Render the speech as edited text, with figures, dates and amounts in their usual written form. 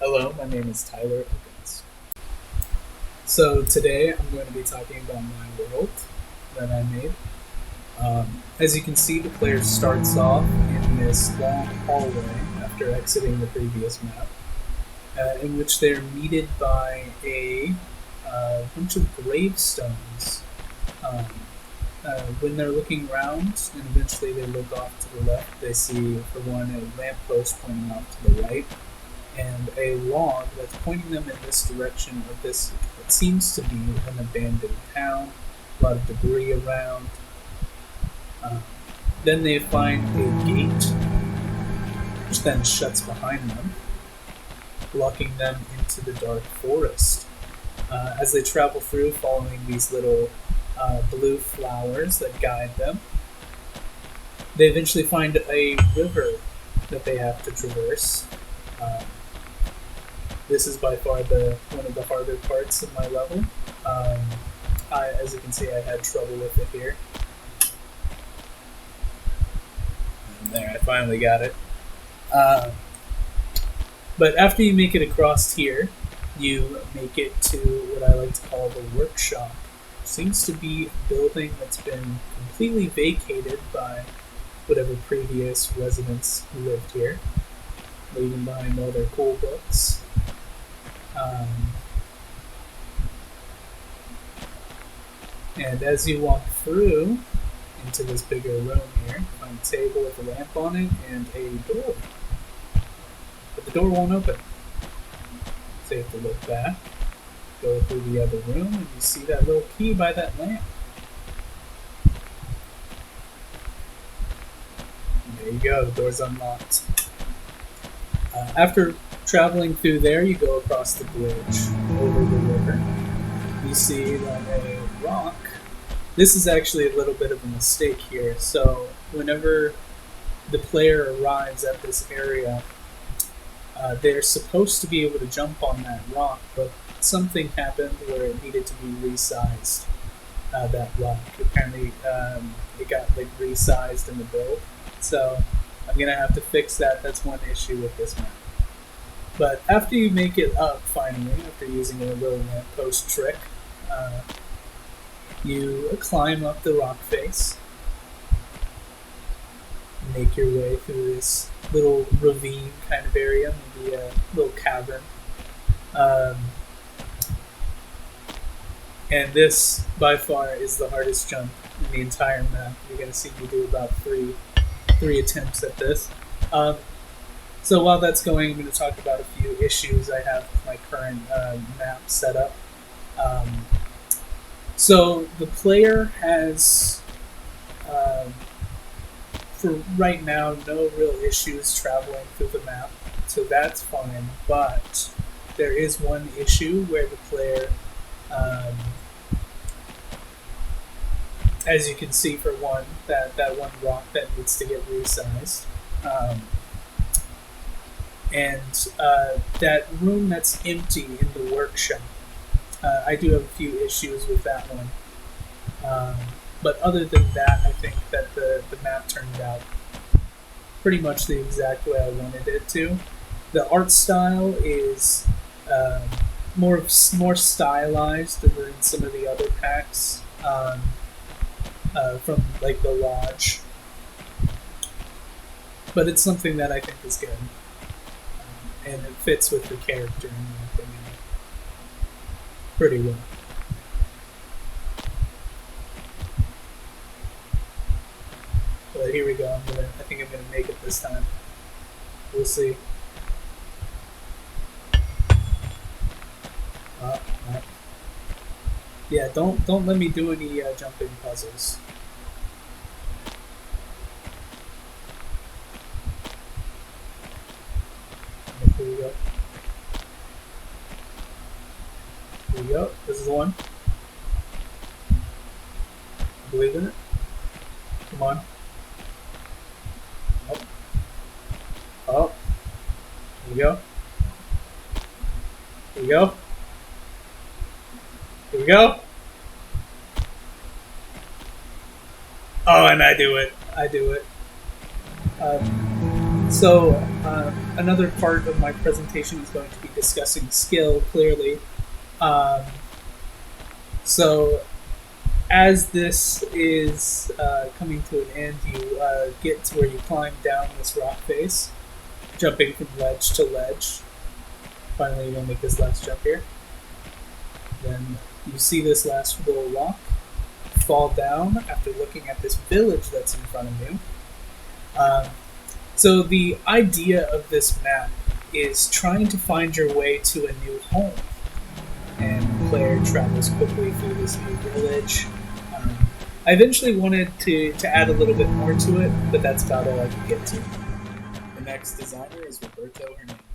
Hello, my name is Tyler Elkins. So today I'm going to be talking about my world that I made. As you can see, the player starts off in this long hallway after exiting the previous map, in which they're meted by a bunch of gravestones. Um, when they're looking around and eventually they look off to the left, they see, for one, a lamppost pointing off to the right and a log that's pointing them in this direction of this, what seems to be an abandoned town, a lot of debris around. Uh, then they find a gate, which then shuts behind them, locking them into the dark forest. As they travel through, following these little blue flowers that guide them, they eventually find a river that they have to traverse. Um, This is by far one of the harder parts of my level. As you can see, I had trouble with it here. And there, I finally got it. Uh, but after you make it across here, you make it to what I like to call the workshop. Seems to be a building that's been completely vacated by whatever previous residents who lived here, leaving behind all their cool books. Um, and as you walk through into this bigger room here, you find a table with a lamp on it and a door. But the door won't open. So you have to look back, go through the other room, and you see that little key by that lamp. And there you go, the door's unlocked. After traveling through there, you go across the bridge over the river. You see that a rock. This is actually a little bit of a mistake here. So, whenever the player arrives at this area, they're supposed to be able to jump on that rock, but something happened where it needed to be resized. That rock apparently it got like resized in the build, so I'm gonna have to fix that. That's one issue with this map. But after you make it up, finally, after using a little lamppost trick, uh, you climb up the rock face, make your way through this little ravine kind of area, maybe a little cavern. Um, and this, by far, is the hardest jump in the entire map. You're going to see me do about three attempts at this. Um, So while that's going, I'm going to talk about a few issues I have with my current map setup. So the player has, um, for right now, no real issues traveling through the map, so that's fine. But there is one issue where the player, um, as you can see, for one, that one rock that needs to get resized. Um, and that room that's empty in the workshop. I do have a few issues with that one. But other than that, I think that the map turned out pretty much the exact way I wanted it to. The art style is um, more stylized than some of the other packs from like the lodge, but it's something that I think is good. And it fits with the character in my opinion pretty well. But here we go. I think I'm gonna make it this time. We'll see. Right. Yeah, don't let me do any jumping puzzles. Here we go. Here we go. This is the one. I believe in it. Come on. Oh. Oh. Here we go. Here we go. Here we go. Oh, and I do it. I do it. So, another part of my presentation is going to be discussing skill clearly. Um, so, as this is coming to an end, you get to where you climb down this rock face, jumping from ledge to ledge. Finally, you'll make this last jump here. Then you see this last little rock fall down after looking at this village that's in front of you. Um, so the idea of this map is trying to find your way to a new home, and the player travels quickly through this new village. Um, I eventually wanted to add a little bit more to it, but that's about all I could get to. The next designer is Roberto Hernandez.